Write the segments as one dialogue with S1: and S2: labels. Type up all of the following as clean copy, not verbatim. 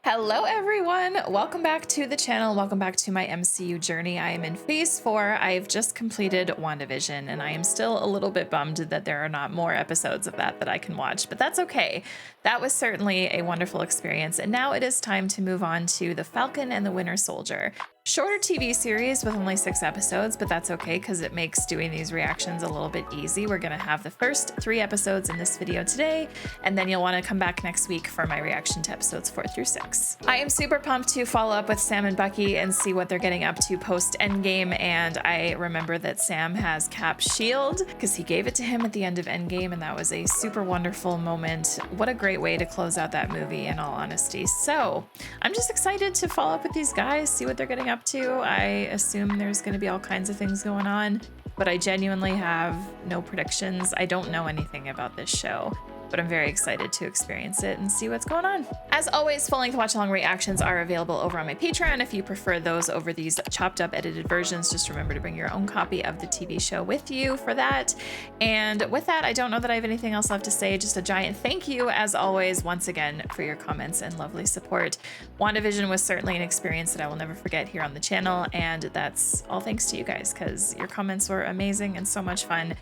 S1: Hello everyone, welcome back to the channel, welcome back to my MCU journey. I am in phase 4. I've just completed WandaVision and I am still a little bit bummed that there are not more episodes of that I can watch, but that's okay. That was certainly a wonderful experience, and now it is time to move on to The Falcon and the Winter Soldier. Shorter TV series with only 6 episodes, but that's okay because it makes doing these reactions a little bit easy. We're gonna have the first 3 episodes in this video today, and then you'll want to come back next week for my reaction to episodes 4 through 6. I am super pumped to follow up with Sam and Bucky and see what they're getting up to post Endgame, and I remember that Sam has Cap's shield because he gave it to him at the end of Endgame, and that was a super wonderful moment. What a great way to close out that movie, in all honesty. So I'm just excited to follow up with these guys, see what they're getting up to. I assume there's going to be all kinds of things going on, but I genuinely have no predictions. I don't know anything about this show, but I'm very excited to experience it and see what's going on. As always, full-length watch-along reactions are available over on my Patreon. If you prefer those over these chopped-up edited versions, just remember to bring your own copy of the TV show with you for that. And with that, I don't know that I have anything else left to say. Just a giant thank you, as always, once again, for your comments and lovely support. WandaVision was certainly an experience that I will never forget here on the channel, and that's all thanks to you guys, because your comments were amazing and so much fun.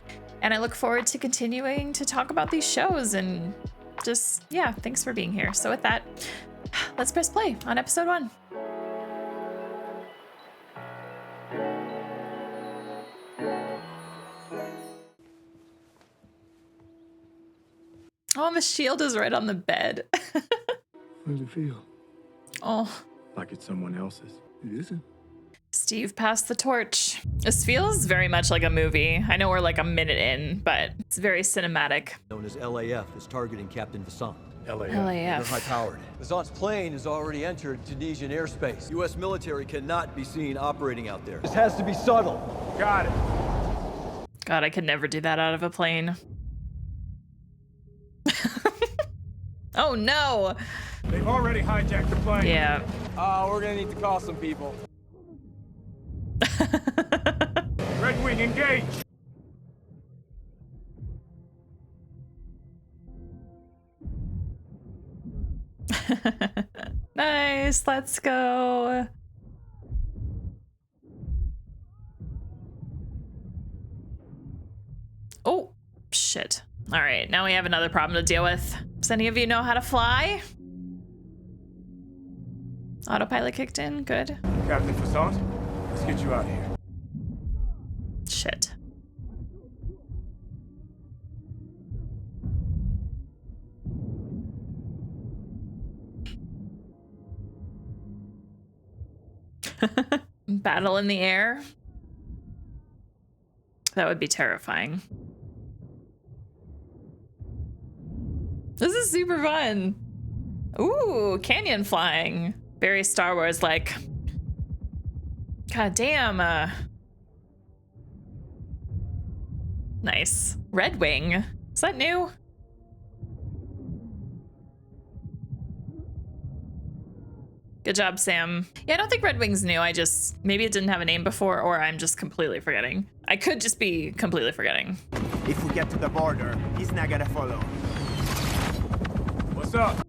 S1: And I look forward to continuing to talk about these shows and just, yeah, thanks for being here. So with that, let's press play on episode 1. Oh, the shield is right on the bed.
S2: How does it feel?
S1: Oh.
S2: Like it's someone else's. It isn't.
S1: Steve passed the torch. This feels very much like a movie. I know we're like a minute in, but it's very cinematic.
S3: Known as LAF is targeting Captain Vasan.
S2: LAF.
S3: They're
S1: LAF.
S3: high-powered. Vasan's plane has already entered Tunisian airspace. U.S. military cannot be seen operating out there. This has to be subtle.
S2: Got it.
S1: God, I could never do that out of a plane. Oh no!
S2: They've already hijacked the plane.
S1: Yeah.
S4: We're gonna need to call some people.
S2: Red Wing, engage.
S1: Nice, let's go. Oh, shit. All right, now we have another problem to deal with. Does any of you know how to fly? Autopilot kicked in, good.
S2: Captain Fassant, let's get you out of here.
S1: Shit. Battle in the air? That would be terrifying. This is super fun. Ooh, canyon flying. Very Star Wars like. God damn. Nice. Red Wing. Is that new? Good job, Sam. Yeah, I don't think Red Wing's new. I just, maybe it didn't have a name before, or I'm just completely forgetting. I could just be completely forgetting.
S5: If we get to the border, he's not gonna follow.
S2: What's up?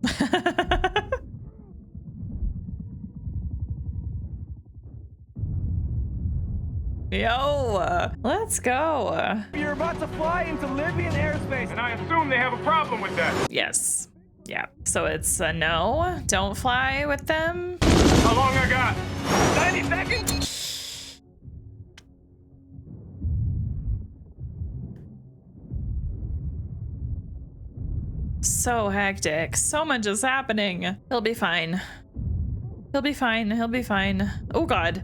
S1: Yo, let's go.
S4: You're about to fly into Libyan airspace.
S2: And I assume they have a problem with that.
S1: Yes. Yeah. So it's a no. Don't fly with them.
S2: How long I got?
S4: 90 seconds?
S1: So hectic. So much is happening. He'll be fine. He'll be fine. He'll be fine. Oh, God.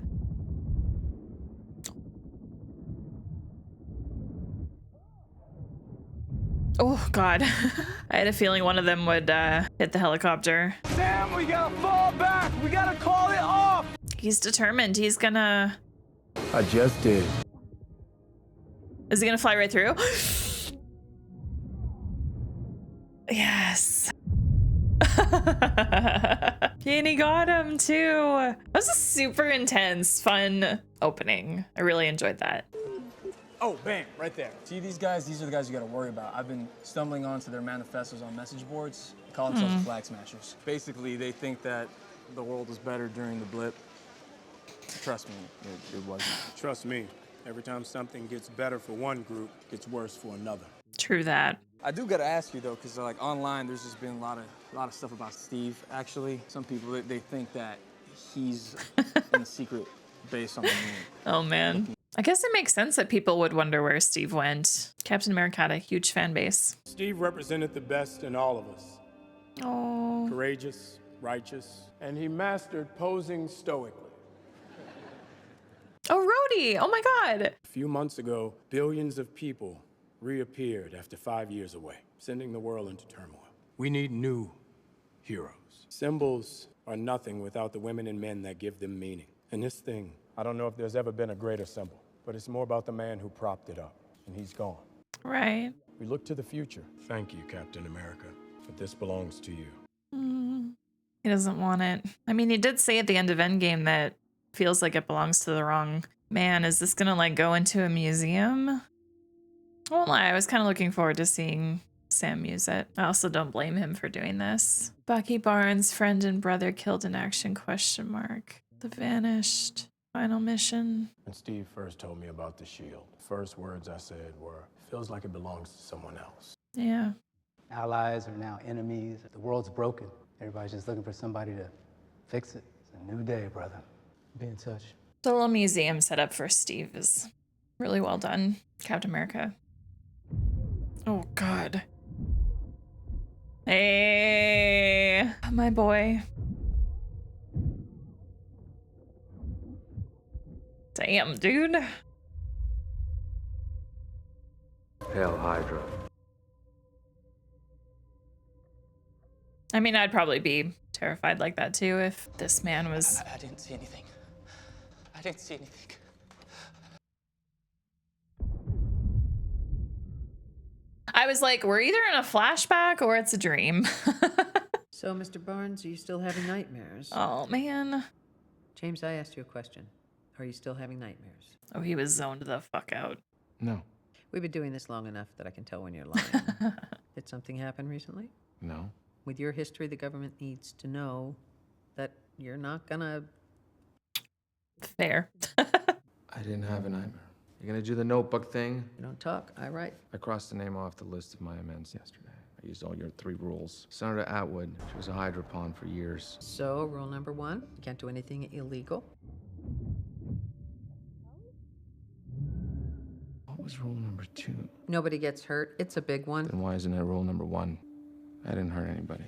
S1: Oh, God. I had a feeling one of them would hit the helicopter.
S4: Sam, we gotta fall back. We gotta call it off.
S1: He's determined. He's gonna...
S2: I just did.
S1: Is he gonna fly right through? Yes. And he got him too. That was a super intense, fun opening. I really enjoyed that.
S4: Oh, bam, right there. See these guys? These are the guys you gotta worry about. I've been stumbling onto their manifestos on message boards.
S6: call themselves the Flag Smashers. Basically, they think that the world was better during the blip. Trust me, it wasn't.
S2: Trust me, every time something gets better for one group, it's worse for another.
S1: True that.
S6: I do gotta ask you though, because like online, there's just been a lot of stuff about Steve. Actually, some people they think that he's in secret base on the moon.
S1: Oh man. I guess it makes sense that people would wonder where Steve went. Captain America had a huge fan base.
S2: Steve represented the best in all of us.
S1: Oh.
S2: Courageous, righteous, and he mastered posing stoically.
S1: Oh, Rhodey. Oh my God.
S2: A few months ago, billions of people reappeared after 5 years away, sending the world into turmoil. We need new heroes. Symbols are nothing without the women and men that give them meaning. And this thing, I don't know if there's ever been a greater symbol, but it's more about the man who propped it up, and he's gone.
S1: Right.
S2: We look to the future. Thank you, Captain America, but this belongs to you.
S1: He doesn't want it. I mean, he did say at the end of Endgame that feels like it belongs to the wrong man. Is this gonna like go into a museum? I won't lie, I was kind of looking forward to seeing Sam use it. I also don't blame him for doing this. Bucky Barnes, friend and brother killed in action, ? The Vanished. Final mission.
S2: When Steve first told me about the shield, the first words I said were, feels like it belongs to someone else.
S1: Yeah.
S7: Allies are now enemies. The world's broken. Everybody's just looking for somebody to fix it. It's a new day, brother. Be in touch.
S1: The little museum set up for Steve is really well done. Captain America. Oh, God. Hey, my boy. Damn, dude.
S8: Hail Hydra.
S1: I mean, I'd probably be terrified like that too if this man was...
S6: I didn't see anything. I didn't see anything.
S1: I was like, we're either in a flashback or it's a dream.
S9: So, Mr. Barnes, are you still having nightmares?
S1: Oh, man.
S9: James, I asked you a question. Are you still having nightmares?
S1: Oh, he was zoned the fuck out.
S8: No.
S9: We've been doing this long enough that I can tell when you're lying. Did something happen recently?
S8: No.
S9: With your history, the government needs to know that you're not gonna...
S1: Fair.
S8: I didn't have a nightmare. You're gonna do the notebook thing?
S9: You don't talk, I write.
S8: I crossed the name off the list of my amends yesterday. I used all your 3 rules. Senator Atwood, she was a Hydra pawn for years.
S9: So, rule number 1, you can't do anything illegal.
S8: What was rule number 2?
S9: Nobody gets hurt. It's a big one.
S8: Then why isn't it rule number 1? I didn't hurt anybody.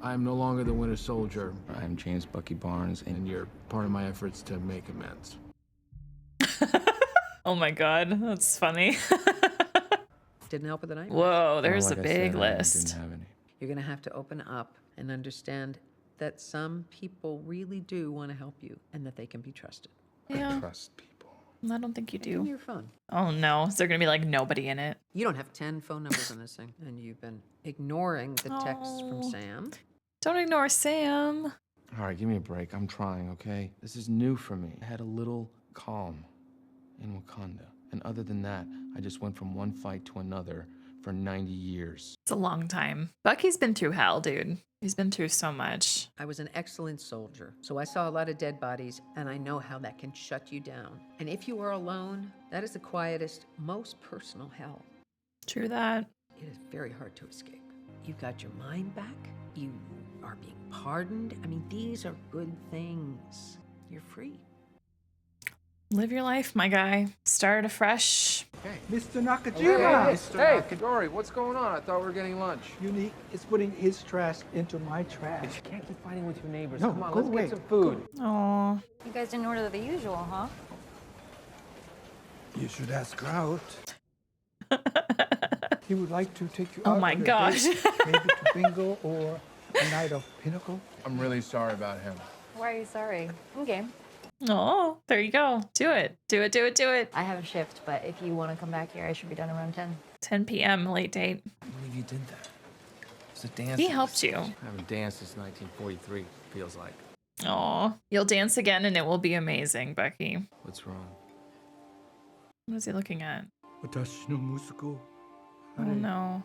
S8: I am no longer the Winter Soldier. I am James Bucky Barnes, and you're part of my efforts to make amends.
S1: Oh my God, that's funny.
S9: Didn't help with the nightmares.
S1: Whoa, there's
S8: Like
S1: a
S8: I
S1: big
S8: said, I
S1: list.
S8: didn't have any.
S9: You're gonna have to open up and understand that some people really do want to help you and that they can be trusted.
S1: Yeah,
S8: Trust people.
S1: I don't think you
S9: Give me
S1: do.
S9: your phone.
S1: Oh no, is there gonna be like nobody in it?
S9: You don't have 10 phone numbers on this thing, and you've been ignoring the texts from
S1: Oh.
S9: Sam.
S1: Don't ignore Sam.
S8: All right, give me a break. I'm trying, okay? This is new for me. I had a little calm in Wakanda. And other than that, I just went from one fight to another for 90 years.
S1: It's a long time. Bucky's been through hell, dude. He's been through so much.
S9: I was an excellent soldier, so I saw a lot of dead bodies, and I know how that can shut you down. And if you are alone, that is the quietest, most personal hell.
S1: True that.
S9: It is very hard to escape. You've got your mind back. You are being pardoned. I mean, these are good things. You're free.
S1: Live your life, my guy. Start afresh.
S10: Mr. Nakajima!
S8: Hey, Dory, what's going on? I thought we were getting lunch.
S10: Unique is putting his trash into my trash.
S11: You can't keep fighting with your neighbors.
S10: No,
S11: Come on,
S10: go
S11: let's
S10: away.
S11: get some food.
S1: Aw.
S12: You guys didn't order the usual, huh?
S10: You should ask out. He would like to take you
S1: Oh
S10: out
S1: my
S10: on a
S1: gosh.
S10: date, maybe to bingo or a night of Pinnacle.
S8: I'm really sorry about him.
S12: Why are you sorry? I'm game.
S1: Oh, there you go. Do it. Do it, do it, do it.
S12: I have a shift, but if you want to come back here, I should be done around 10.
S1: 10 p.m. late date.
S8: I can't believe you did that. It's a dance.
S1: He helped you.
S8: I haven't danced since 1943, feels like.
S1: Aw. You'll dance again and it will be amazing, Bucky.
S8: What's wrong?
S1: What is he looking at?
S10: Watashi no musuko.
S1: Oh no.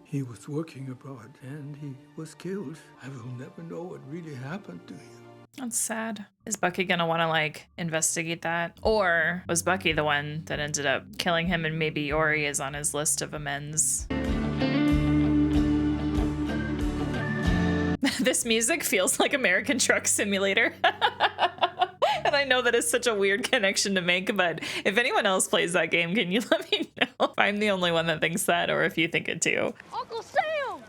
S10: He was working abroad and he was killed. I will never know what really happened to him.
S1: That's sad. Is Bucky gonna want to like investigate that? Or was Bucky the one that ended up killing him and maybe Yori is on his list of amends? This music feels like American Truck Simulator. And I know that is such a weird connection to make, but if anyone else plays that game, can you let me know if I'm the only one that thinks that or if you think it too?
S11: Uncle Sam!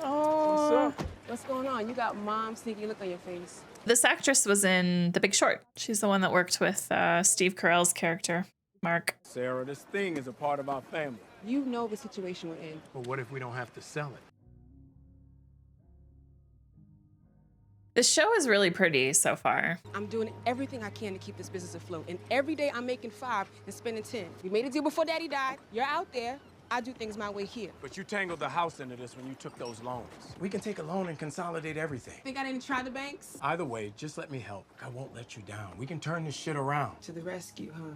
S1: Oh.
S11: What's going on? You got mom's sneaky look on your face.
S1: This actress was in The Big Short. She's the one that worked with Steve Carell's character, Mark.
S2: Sarah, this thing is a part of our family.
S11: You know the situation we're in.
S2: But what if we don't have to sell it?
S1: This show is really pretty so far.
S11: I'm doing everything I can to keep this business afloat. And every day I'm making 5 and spending 10. We made a deal before Daddy died. You're out there. I do things my way here.
S2: But you tangled the house into this when you took those loans. We can take a loan and consolidate everything.
S11: Think I didn't try the banks?
S2: Either way, just let me help. I won't let you down. We can turn this shit around.
S11: To the rescue, huh?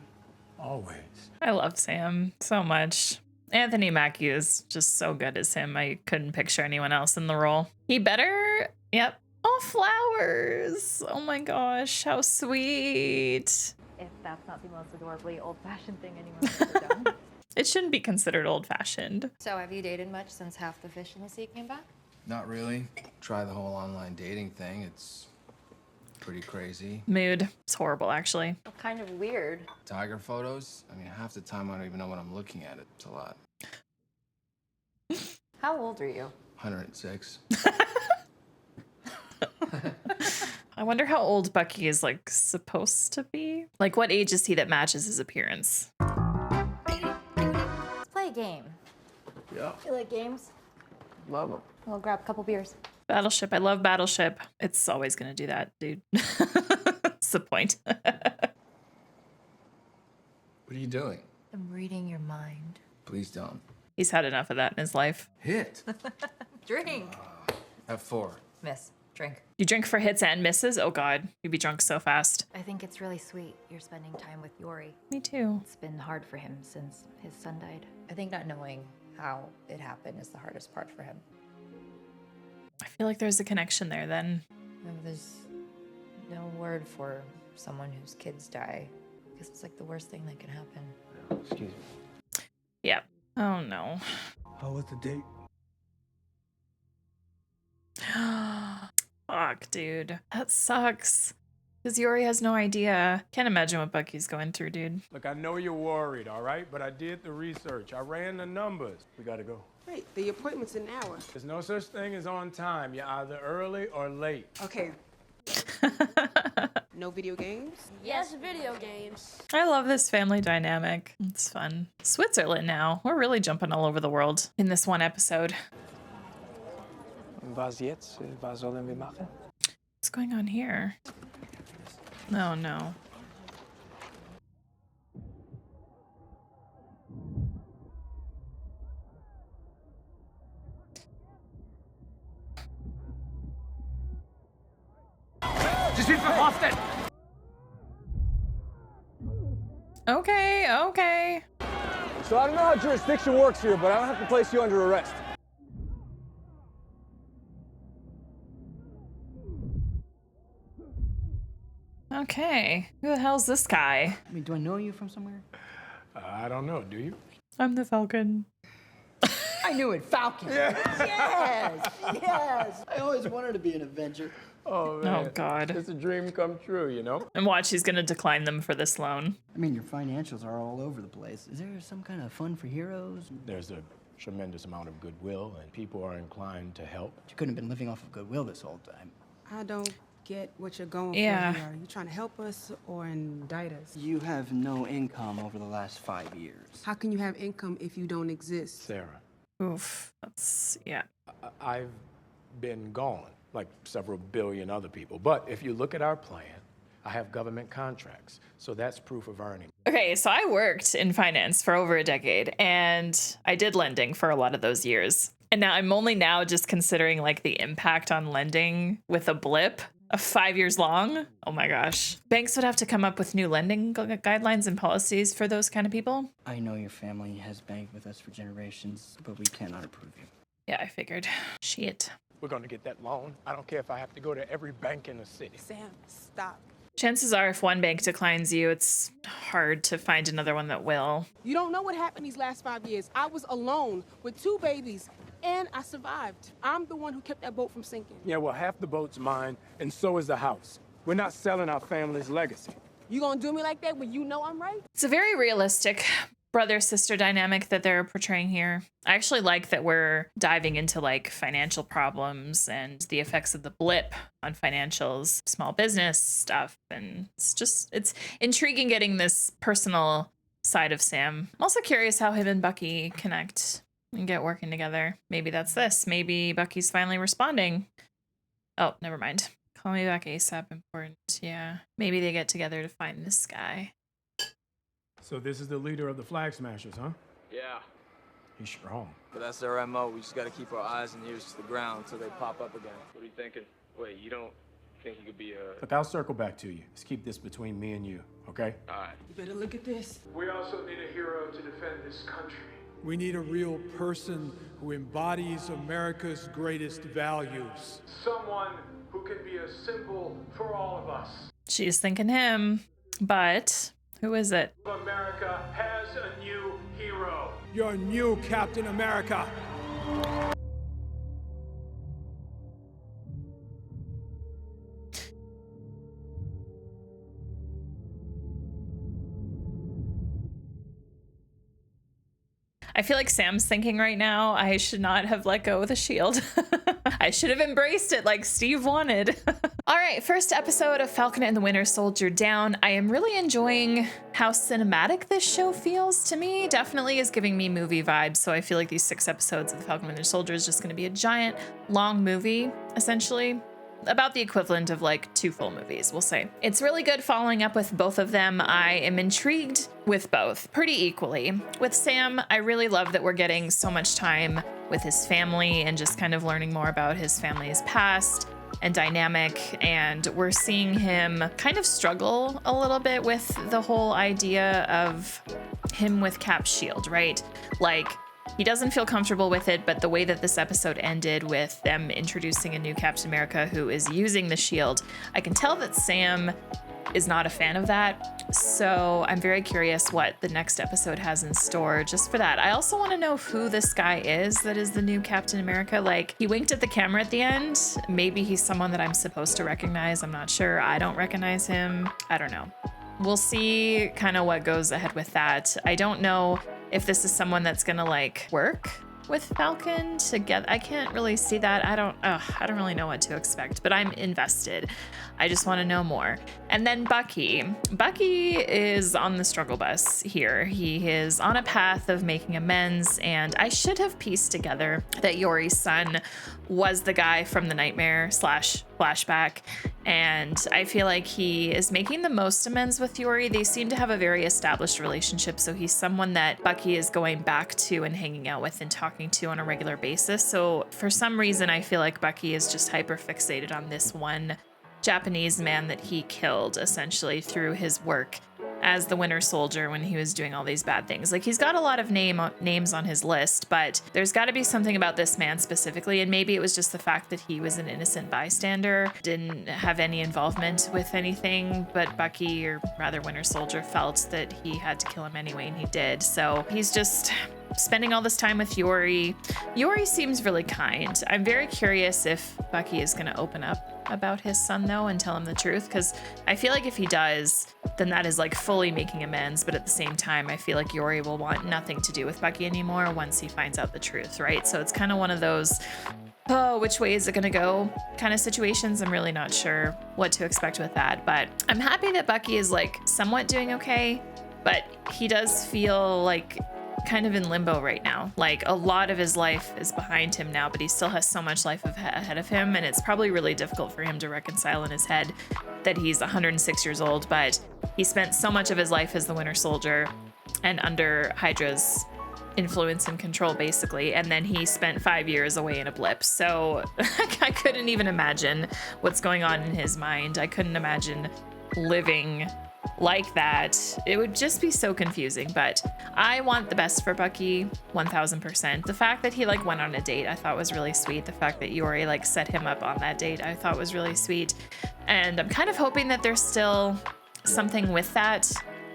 S2: Always.
S1: I love Sam so much. Anthony Mackie is just so good as him. I couldn't picture anyone else in the role. He better, yep. Oh, flowers. Oh my gosh, how sweet.
S12: If that's not the most adorably old-fashioned thing anyone's ever done.
S1: It shouldn't be considered old-fashioned.
S12: So have you dated much since half the fish in the sea came back?
S8: Not really. Try the whole online dating thing. It's pretty crazy.
S1: Mood. It's horrible, actually.
S12: Kind of weird.
S8: Tiger photos? I mean, half the time I don't even know what I'm looking at. It's a lot.
S12: How old are you?
S8: 106.
S1: I wonder how old Bucky is, like, supposed to be. Like, what age is he that matches his appearance?
S12: Let's play a game.
S8: Yeah.
S12: You like games?
S8: Love them.
S12: We'll grab a couple beers.
S1: Battleship. I love Battleship. It's always going to do that, dude. That's the point.
S8: What are you doing?
S12: I'm reading your mind.
S8: Please don't.
S1: He's had enough of that in his life.
S8: Hit.
S12: Drink.
S8: F4.
S12: Miss. Drink.
S1: You drink for hits and misses? Oh God, you'd be drunk so fast.
S12: I think it's really sweet you're spending time with Yori.
S1: Me too.
S12: It's been hard for him since his son died. I think not knowing how it happened is the hardest part for him.
S1: I feel like there's a connection there then.
S12: There's no word for someone whose kids die because it's like the worst thing that can happen.
S8: Excuse me.
S1: Yep. Oh no.
S10: How was the date?
S1: Fuck, dude. That sucks. Because Yori has no idea. Can't imagine what Bucky's going through, dude.
S2: Look, I know you're worried, all right? But I did the research. I ran the numbers. We gotta go.
S11: Wait, the appointment's an hour.
S2: There's no such thing as on time. You're either early or late.
S11: Okay. No video games?
S13: Yes, video games.
S1: I love this family dynamic. It's fun. Switzerland now. We're really jumping all over the world in this one episode.
S6: Was jetzt? Was sollen wir machen?
S1: What's going on here? Oh no. Okay, okay.
S3: So I don't know how jurisdiction works here, but I don't have to place you under arrest.
S1: Okay. Who the hell's this guy?
S7: I mean, do I know you from somewhere?
S2: I don't know. Do you?
S1: I'm the Falcon.
S7: I knew it, Falcon.
S2: Yeah.
S7: Yes, yes. I always wanted to be an Avenger.
S2: Oh, man.
S1: Oh, God.
S2: It's a dream come true, you know?
S1: And watch, he's gonna decline them for this loan.
S7: I mean, your financials are all over the place. Is there some kind of fun for heroes?
S2: There's a tremendous amount of goodwill, and people are inclined to help.
S7: You couldn't have been living off of goodwill this whole time.
S11: I don't get what you're going
S1: Yeah.
S11: for here. Are you trying to help us or indict us?
S7: You have no income over the last 5 years.
S11: How can you have income if you don't exist?
S2: Sarah,
S1: Oof. That's, yeah.
S2: I've been gone, like several billion other people. But if you look at our plan, I have government contracts, so that's proof of earning.
S1: Okay, so I worked in finance for over a decade, and I did lending for a lot of those years. And now I'm only now just considering like the impact on lending with a blip. 5 years long? Oh my gosh. Banks would have to come up with new lending guidelines and policies for those kind of people.
S14: I know your family has banked with us for generations, but we cannot approve you.
S1: Yeah, I figured. Shit.
S15: We're gonna get that loan. I don't care if I have to go to every bank in the city.
S11: Sam, stop.
S1: Chances are if one bank declines you, it's hard to find another one that will.
S11: You don't know what happened these last 5 years. I was alone with 2 babies, and I survived. I'm the one who kept that boat from sinking.
S2: Yeah, well, half the boat's mine, and so is the house. We're not selling our family's legacy.
S11: You gonna do me like that when you know I'm right?
S1: It's a very realistic brother-sister dynamic that they're portraying here. I actually like that we're diving into like financial problems and the effects of the blip on financials, small business stuff. And it's intriguing getting this personal side of Sam. I'm also curious how him and Bucky connect and get working together. Maybe that's this. Maybe Bucky's finally responding. Oh, never mind. Call me back ASAP important. Yeah. Maybe they get together to find this guy.
S2: So this is the leader of the Flag Smashers, huh?
S6: Yeah.
S2: He's strong.
S6: But that's their MO. We just gotta keep our eyes and ears to the ground until they pop up again.
S16: What are you thinking? Wait, you don't think you could be a...
S2: Look, I'll circle back to you. Let's keep this between me and you, okay?
S16: All right.
S11: You better look at this.
S4: We also need a hero to defend this country. We need a real person who embodies America's greatest values. Someone who can be a symbol for all of us.
S1: She's thinking him, but who is it?
S4: America has a new hero. Your new Captain America.
S1: I feel like Sam's thinking right now, I should not have let go of the shield. I should have embraced it like Steve wanted. All right, first episode of Falcon and the Winter Soldier down. I am really enjoying how cinematic this show feels to me. Definitely is giving me movie vibes. So I feel like these 6 episodes of the Falcon and the Winter Soldier is just gonna be a giant, long movie, essentially. About the equivalent of like 2 full movies, we'll say. It's really good following up with both of them. I am intrigued with both pretty equally. With Sam, I really love that we're getting so much time with his family and just kind of learning more about his family's past and dynamic. And we're seeing him kind of struggle a little bit with the whole idea of him with Cap's shield, right? Like, he doesn't feel comfortable with it, but the way that this episode ended with them introducing a new Captain America who is using the shield, I can tell that Sam is not a fan of that. So I'm very curious what the next episode has in store just for that. I also want to know who this guy is that is the new Captain America. Like, he winked at the camera at the end. Maybe he's someone that I'm supposed to recognize. I'm not sure. I don't recognize him. I don't know. We'll see kind of what goes ahead with that. I don't know if this is someone that's gonna like work with Falcon together. I can't really see that. I don't really know what to expect, but I'm invested. I just want to know more. And then Bucky. Bucky is on the struggle bus here. He is on a path of making amends, and I should have pieced together that Yori's son was the guy from the nightmare / flashback. And I feel like he is making the most amends with Yori. They seem to have a very established relationship. So he's someone that Bucky is going back to and hanging out with and talking to on a regular basis. So for some reason, I feel like Bucky is just hyper fixated on this one Japanese man that he killed essentially through his work as the Winter Soldier when he was doing all these bad things. Like, he's got a lot of names on his list, but there's got to be something about this man specifically, and maybe it was just the fact that he was an innocent bystander, didn't have any involvement with anything, but Bucky, or rather Winter Soldier, felt that he had to kill him anyway, and he did. So he's just spending all this time with Yori. Yori seems really kind. I'm very curious if Bucky is going to open up about his son though and tell him the truth, because I feel like if he does, then that is like fully making amends, but at the same time I feel like Yori will want nothing to do with Bucky anymore once he finds out the truth, right? So it's kind of one of those, oh, which way is it gonna go kind of situations. I'm really not sure what to expect with that, but I'm happy that Bucky is like somewhat doing okay, but he does feel like kind of in limbo right now. Like, a lot of his life is behind him now, but he still has so much life ahead of him, and it's probably really difficult for him to reconcile in his head that he's 106 years old, but he spent so much of his life as the Winter Soldier and under Hydra's influence and control, basically. And then he spent 5 years away in a blip. So I couldn't even imagine what's going on in his mind. I couldn't imagine living like that. It would just be so confusing, but I want the best for Bucky 1000%. The fact that he like went on a date, I thought was really sweet. The fact that Yori like set him up on that date, I thought was really sweet. And I'm kind of hoping that there's still something with that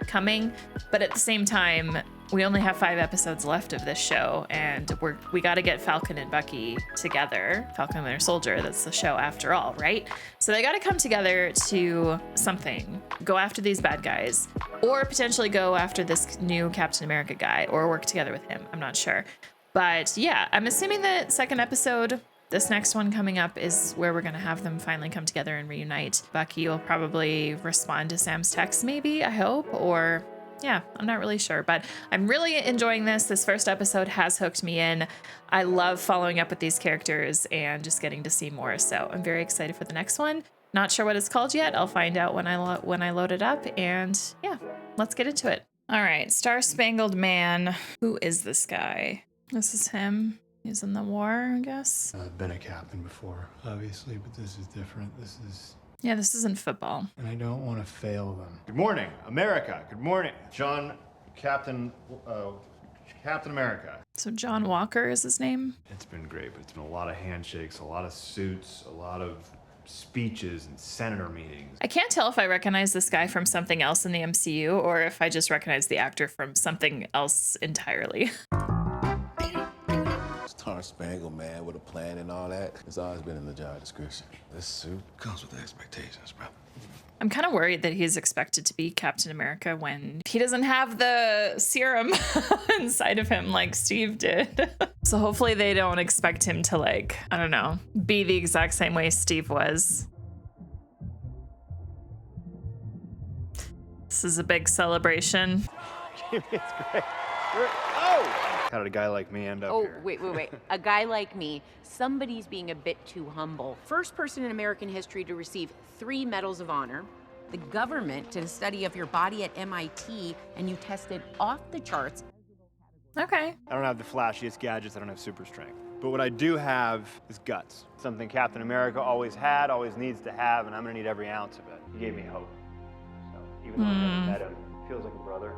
S1: coming, but at the same time, we only have 5 episodes left of this show, and we got to get Falcon and Bucky together. Falcon and Winter Soldier, that's the show after all, right? So they got to come together to something, go after these bad guys, or potentially go after this new Captain America guy, or work together with him. I'm not sure. But yeah, I'm assuming that second episode, this next one coming up, is where we're going to have them finally come together and reunite. Bucky will probably respond to Sam's text, maybe, I hope, or yeah, I'm not really sure, but I'm really enjoying this. This first episode has hooked me in. I love following up with these characters and just getting to see more. So I'm very excited for the next one. Not sure what it's called yet. I'll find out when I load it up. And yeah, let's get into it. All right, Star Spangled Man. Who is this guy? This is him. He's in the war, I guess.
S17: I've been a captain before, obviously, but this is different.
S1: Yeah, this isn't football.
S17: And I don't want to fail them.
S18: Good morning, America. Good morning, Captain America.
S1: So John Walker is his name?
S18: It's been great, but it's been a lot of handshakes, a lot of suits, a lot of speeches and senator meetings.
S1: I can't tell if I recognize this guy from something else in the MCU or if I just recognize the actor from something else entirely.
S19: Star Spangled Man with a plan and all that. It's always been in the job description. This suit comes with expectations, bro.
S1: I'm kind of worried that he's expected to be Captain America when he doesn't have the serum inside of him like Steve did. So hopefully they don't expect him to, like, I don't know, be the exact same way Steve was. This is a big celebration.
S18: It's great. How did a guy like me end up here?
S20: Wait. A guy like me, somebody's being a bit too humble. First person in American history to receive 3 medals of honor. The government did a study of your body at MIT, and you tested off the charts.
S1: Okay.
S18: I don't have the flashiest gadgets, I don't have super strength. But what I do have is guts. Something Captain America always had, always needs to have, and I'm gonna need every ounce of it. He gave me hope. So even though I've never met him, he feels like a brother.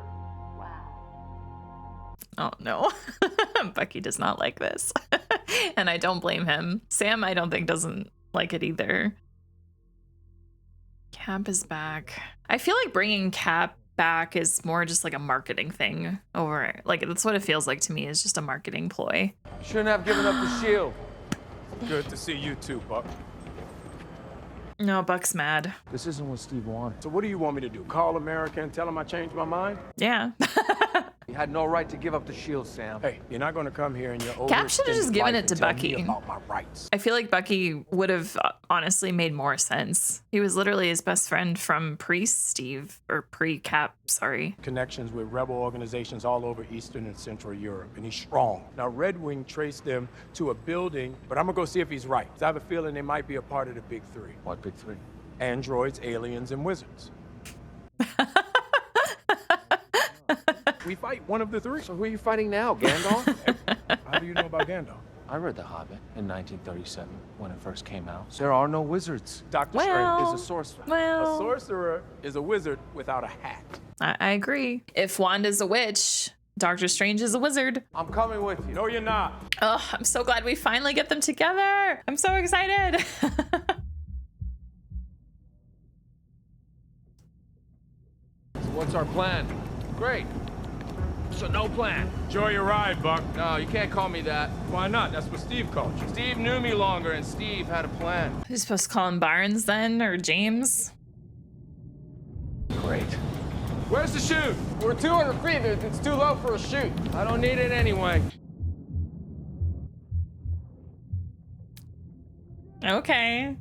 S1: Oh no, Bucky does not like this. And I don't blame him. Sam, I don't think, doesn't like it either. Cap is back. I feel like bringing Cap back is more just like a marketing thing over, like, that's what it feels like to me, is just a marketing ploy.
S15: Shouldn't have given up the shield.
S2: Good to see you too, Buck.
S1: No, Buck's mad.
S15: This isn't what Steve wanted.
S2: So what do you want me to do? Call America and tell him I changed my mind?
S1: Yeah.
S15: You had no right to give up the shield, Sam.
S2: Hey, you're not going to come here and you're over.
S1: Cap should have just given it to Bucky.
S2: About my rights.
S1: I feel like Bucky would have honestly made more sense. He was literally his best friend from pre-Steve, or pre-Cap, sorry.
S2: Connections with rebel organizations all over Eastern and Central Europe, and he's strong. Now, Red Wing traced them to a building, but I'm gonna go see if he's right. I have a feeling they might be a part of the Big Three.
S15: What Big Three?
S2: Androids, aliens, and wizards. We fight one of the 3.
S15: So who are you fighting now, Gandalf?
S2: How do you know about Gandalf?
S21: I read The Hobbit in 1937 when it first came out.
S15: There are no wizards.
S2: Doctor Strange is a sorcerer. A sorcerer is a wizard without a hat.
S1: I agree. If Wanda's a witch, Doctor Strange is a wizard.
S15: I'm coming with you.
S2: No, you're not.
S1: Oh, I'm so glad we finally get them together. I'm so excited.
S15: What's our plan? Great. So no plan.
S2: Enjoy your ride, Buck.
S15: No, you can't call me that.
S2: Why not? That's what Steve called you.
S15: Steve knew me longer, and Steve had a plan.
S1: You're supposed to call him Barnes then, or James?
S15: Great. Where's the chute? We're 200 feet. It's too low for a chute. I don't need it anyway.
S1: Okay.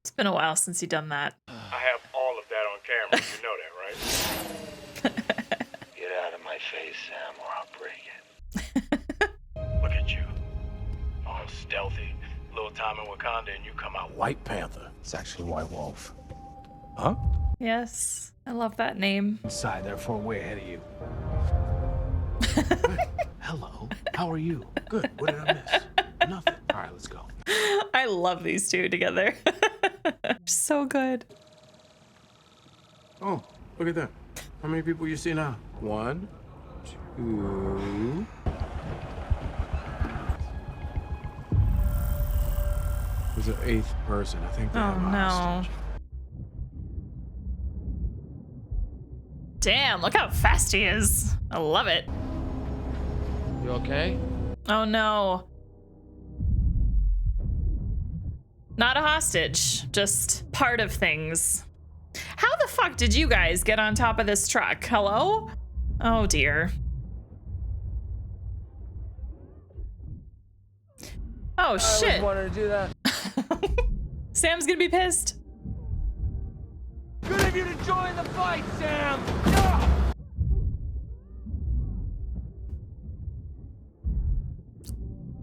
S1: It's been a while since you've done that.
S16: I have all of that on camera. You know that, right? Get out of my face, Sam, or I'll break it. Look at you. All stealthy. Little time in Wakanda and you come out White Panther.
S19: It's actually White Wolf.
S2: Huh?
S1: Yes. I love that name.
S21: Inside, therefore, way ahead of you. Hello. How are you? Good. What did I miss? Nothing. All right, let's go.
S1: I love these two together. So good.
S2: Oh, look at that. How many people you see now? 1, 2. There's an 8th person. I think they have a hostage.
S1: Damn, look how fast he is. I love it.
S8: You okay?
S1: Oh no. Not a hostage, just part of things. How the fuck did you guys get on top of this truck? Hello? Oh dear. Oh shit.
S15: I wanted to do that.
S1: Sam's gonna be pissed.
S15: Good of you to join the fight, Sam!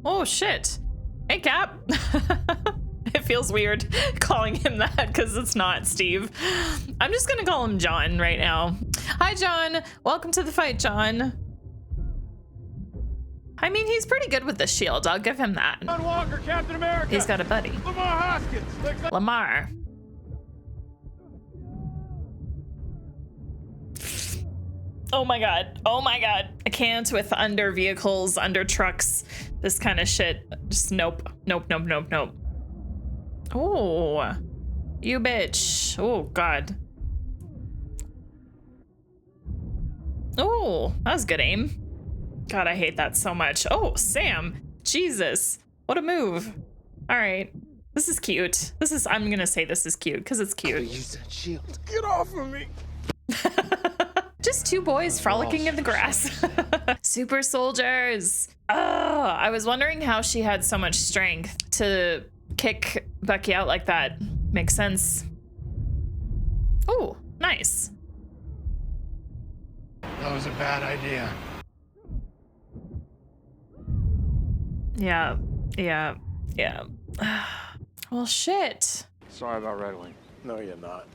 S1: Oh shit. Hey Cap. It feels weird calling him that because it's not Steve. I'm just gonna call him John right now. Hi John, welcome to the fight, John. I mean, he's pretty good with the shield, I'll give him that.
S15: John Walker, Captain America!
S1: He's got a buddy.
S15: Lamar Hoskins!
S1: Lamar. Oh my god. Oh my god. I can't with under vehicles, under trucks, this kind of shit. Just nope. Nope, nope, nope, nope. Oh, you bitch. Oh god. Oh, that was good aim. God, I hate that so much. Oh, Sam. Jesus. What a move. All right. This is cute. I'm gonna say this is cute because it's cute.
S19: Use that shield. Get off of me.
S1: Just two boys frolicking in the grass. Super soldiers. Oh, I was wondering how she had so much strength to kick Bucky out like that. Makes sense. Oh, nice.
S17: That was a bad idea.
S1: Yeah. Well, shit.
S8: Sorry about Red Wing.
S2: No, you're not.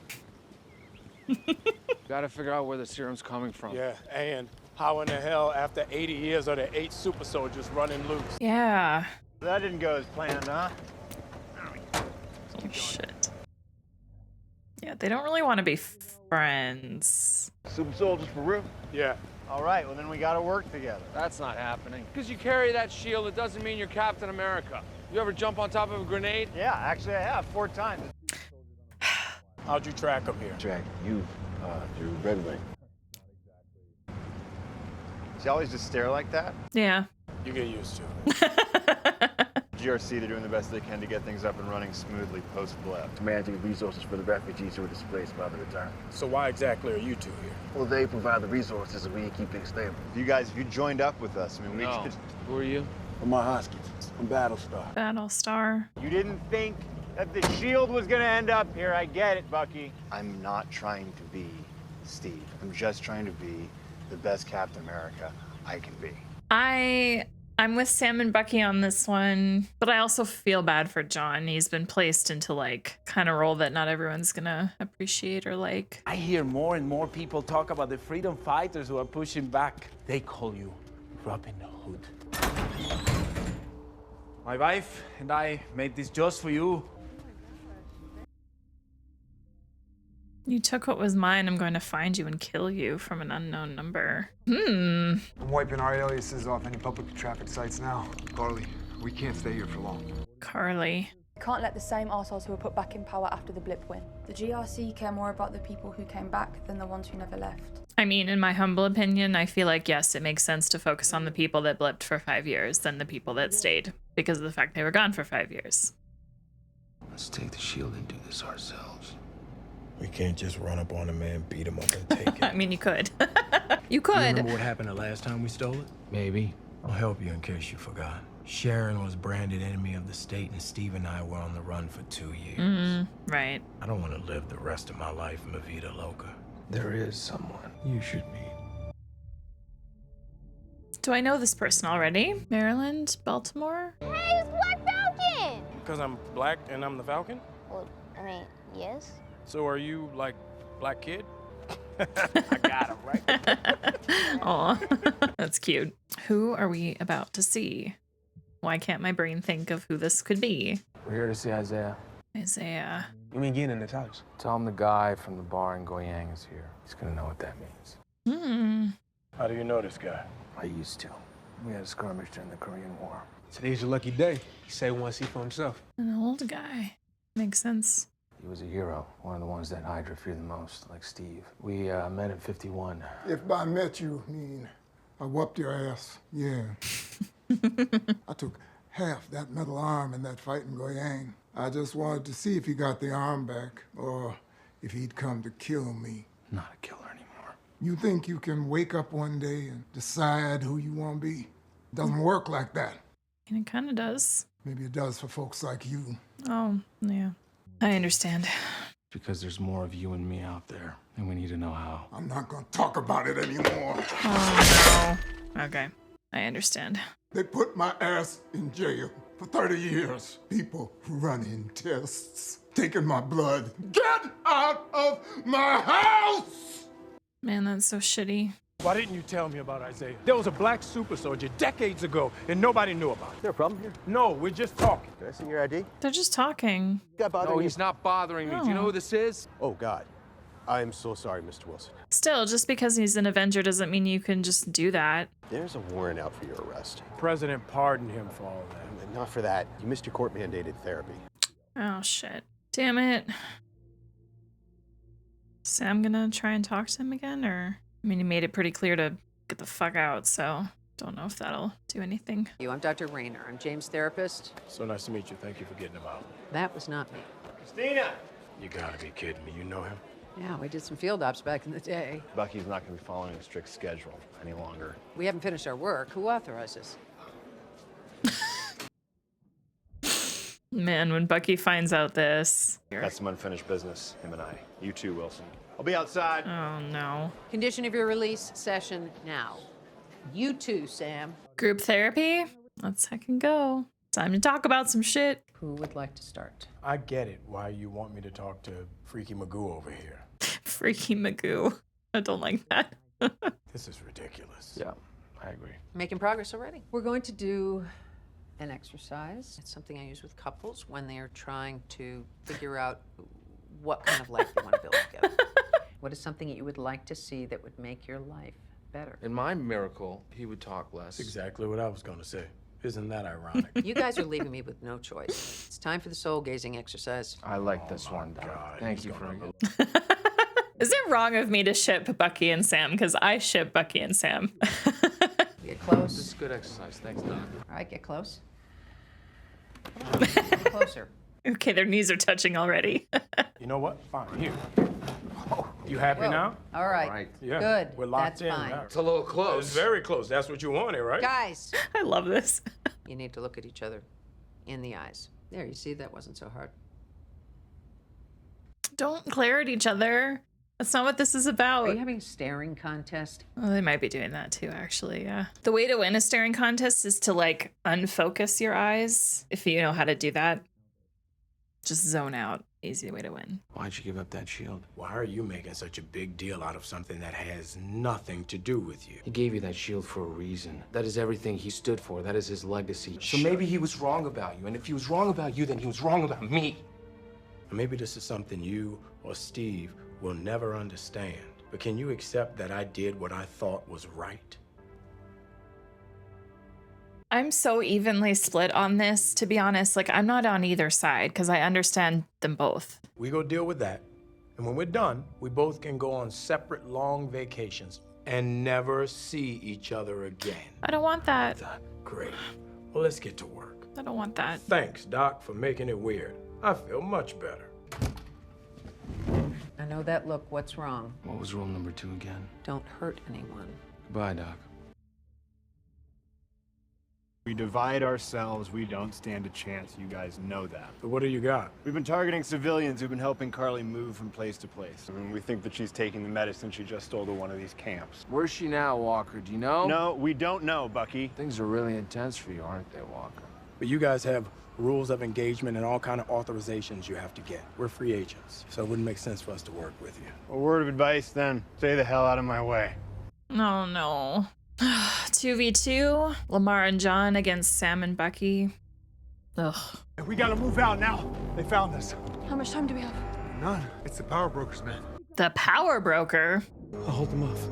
S8: Gotta figure out where the serum's coming from.
S2: Yeah, and how in the hell, after 80 years, are there 8 super soldiers running loose?
S1: Yeah.
S18: That didn't go as planned, huh?
S1: Oh, shit. Yeah, they don't really want to be friends.
S18: Super soldiers for real?
S2: Yeah.
S18: All right, well then we gotta work together.
S15: That's not happening. Because you carry that shield, it doesn't mean you're Captain America. You ever jump on top of a grenade?
S18: Yeah, actually I have 4 times.
S2: How'd you track them here?
S19: Track you through Red Wing.
S18: Does you always just stare like that?
S1: Yeah.
S2: You get used to it.
S18: GRC, they're doing the best they can to get things up and running smoothly post-blip.
S19: Managing resources for the refugees who were displaced by the return.
S2: So why exactly are you two here?
S19: Well, they provide the resources and we keep things stable.
S18: If you joined up with us, I mean, we
S8: No.
S18: could...
S8: Who are you?
S19: Lamar Hoskins. I'm Battlestar.
S1: Battlestar.
S18: You didn't think that the shield was gonna end up here. I get it, Bucky. I'm not trying to be Steve. I'm just trying to be the best Captain America I can be.
S1: I'm with Sam and Bucky on this one, but I also feel bad for John. He's been placed into like kind of role that not everyone's gonna appreciate or like.
S5: I hear more and more people talk about the freedom fighters who are pushing back. They call you Robin Hood. My wife and I made this just for you.
S1: You took what was mine. I'm going to find you and kill you from an unknown number.
S22: I'm wiping our aliases off any public traffic sites now. Carly, we can't stay here for long.
S1: Carly.
S23: Can't let the same arseholes who were put back in power after the blip win. The GRC care more about the people who came back than the ones who never left.
S1: I mean, in my humble opinion, I feel like, yes, it makes sense to focus on the people that blipped for 5 years than the people that stayed because of the fact they were gone for 5 years.
S19: Let's take the shield and do this ourselves.
S2: We can't just run up on a man, beat him up, and take it.
S1: I mean, you could. You could.
S2: You remember what happened the last time we stole it?
S8: Maybe.
S2: I'll help you in case you forgot. Sharon was branded enemy of the state, and Steve and I were on the run for 2 years.
S1: Right.
S2: I don't want to live the rest of my life in La Vida Loca.
S19: There is someone you should meet.
S1: Do I know this person already? Maryland, Baltimore?
S13: Hey, it's Black Falcon!
S2: Because I'm black and I'm the Falcon?
S13: Well, I mean, yes.
S2: So are you, like, Black Kid?
S5: I got him, right?
S1: Aw, that's cute. Who are we about to see? Why can't my brain think of who this could be?
S8: We're here to see Isaiah.
S1: Isaiah.
S21: You mean getting in his house?
S8: Tell him the guy from the bar in Goyang is here. He's gonna know what that means.
S2: How do you know this guy?
S8: I used to. We had a skirmish during the Korean War.
S21: Today's your lucky day. He said he wants to see for himself.
S1: An old guy. Makes sense.
S8: He was a hero, one of the ones that Hydra feared the most, like Steve. We met in 51.
S9: If by met you mean I whooped your ass, yeah. I took half that metal arm in that fight in Goyang. I just wanted to see if he got the arm back, or if he'd come to kill me.
S8: Not a killer anymore.
S9: You think you can wake up one day and decide who you want to be? Doesn't work like that.
S1: And it kind of does.
S9: Maybe it does for folks like you.
S1: Oh, yeah. I understand.
S8: Because there's more of you and me out there, and we need to know how.
S9: I'm not gonna talk about it anymore.
S1: Oh, no. Okay. I understand.
S9: They put my ass in jail for 30 years. People running tests, taking my blood. Get out of my house!
S1: Man, that's so shitty.
S2: Why didn't you tell me about Isaiah? There was a black super soldier decades ago, and nobody knew about it.
S21: Is there a problem here?
S2: No, we're just talking.
S21: Can I see your ID?
S1: They're just talking.
S21: No,
S8: he's not bothering me. Do you know who this is?
S21: Oh, God. I am so sorry, Mr. Wilson.
S1: Still, just because he's an Avenger doesn't mean you can just do that.
S21: There's a warrant out for your arrest.
S2: President pardoned him for all that.
S21: Not for that. You missed your court-mandated therapy.
S1: Oh, shit. Damn it. Sam gonna try and talk to him again, or? I mean, he made it pretty clear to get the fuck out, so don't know if that'll do anything.
S10: I'm Dr. Rayner. I'm James' therapist.
S2: So nice to meet you. Thank you for getting him out.
S10: That was not me.
S18: Christina!
S2: You gotta be kidding me. You know him?
S10: Yeah, we did some field ops back in the day.
S18: Bucky's not going to be following a strict schedule any longer.
S10: We haven't finished our work. Who authorizes?
S1: Man, when Bucky finds out this.
S18: Got some unfinished business, him and I. You too, Wilson. I'll be outside.
S1: Oh, no.
S10: Condition of your release, session now. You too, Sam.
S1: Group therapy? Let's fucking go. Time to talk about some shit.
S10: Who would like to start?
S2: I get it, why you want me to talk to Freaky Magoo over here.
S1: Freaky Magoo. I don't like that.
S2: This is ridiculous.
S8: Yeah, I agree.
S10: Making progress already. We're going to do an exercise. It's something I use with couples when they are trying to figure out what kind of life they want to build together. What is something that you would like to see that would make your life better?
S8: In my miracle, he would talk less.
S2: That's exactly what I was gonna say. Isn't that ironic?
S10: You guys are leaving me with no choice. It's time for the soul-gazing exercise.
S8: I like this one, Doc. Thank you for
S1: Is it wrong of me to ship Bucky and Sam? Because I ship Bucky and Sam.
S10: Get close.
S8: This is good exercise. Thanks, Doc.
S10: All right, get close. Get closer.
S1: Okay, their knees are touching already.
S2: You know what? Fine. Here. Oh, you happy
S10: Whoa.
S2: now?
S10: All right.
S2: Yeah.
S10: Good.
S2: We're locked
S10: That's
S2: in
S10: fine.
S2: now.
S8: It's a little close.
S2: It's very close. That's what you wanted, right?
S10: Guys,
S1: I love this.
S10: you need to look at each other in the eyes. There, you see, that wasn't so hard.
S1: Don't glare at each other. That's not what this is about.
S10: Are you having a staring contest?
S1: Well, they might be doing that too, actually, yeah. The way to win a staring contest is to, like, unfocus your eyes. If you know how to do that, just zone out. Easy way to win.
S8: Why'd you give up that shield?
S2: Why are you making such a big deal out of something that has nothing to do with you?
S8: He gave you that shield for a reason. That is everything he stood for. That is his legacy. So maybe he was wrong about you. And if he was wrong about you, then he was wrong about me.
S2: Maybe this is something you or Steve will never understand. But can you accept that I did what I thought was right?
S1: I'm so evenly split on this, to be honest. Like, I'm not on either side because I understand them both.
S2: We go deal with that. And when we're done, we both can go on separate long vacations and never see each other again.
S1: I don't want that.
S2: Great. Well, let's get to work.
S1: I don't want that.
S2: Thanks, Doc, for making it weird. I feel much better.
S10: I know that look. What's wrong?
S8: What was rule number 2 again?
S10: Don't hurt anyone.
S8: Goodbye, Doc.
S18: We divide ourselves, we don't stand a chance. You guys know that.
S2: But what do you got?
S18: We've been targeting civilians who've been helping Carly move from place to place. I mean, we think that she's taking the medicine she just stole to one of these camps.
S8: Where's she now, Walker? Do you know?
S18: No, we don't know, Bucky.
S8: Things are really intense for you, aren't they, Walker?
S2: But you guys have rules of engagement and all kind of authorizations you have to get. We're free agents, so it wouldn't make sense for us to work with you.
S18: A word of advice then, stay the hell out of my way.
S1: Oh no. 2v2, Lamar and John against Sam and Bucky. Ugh.
S22: We gotta move out now. They found us.
S23: How much time do we have?
S22: None. It's the power brokers, man.
S1: The power broker?
S22: I'll hold them off.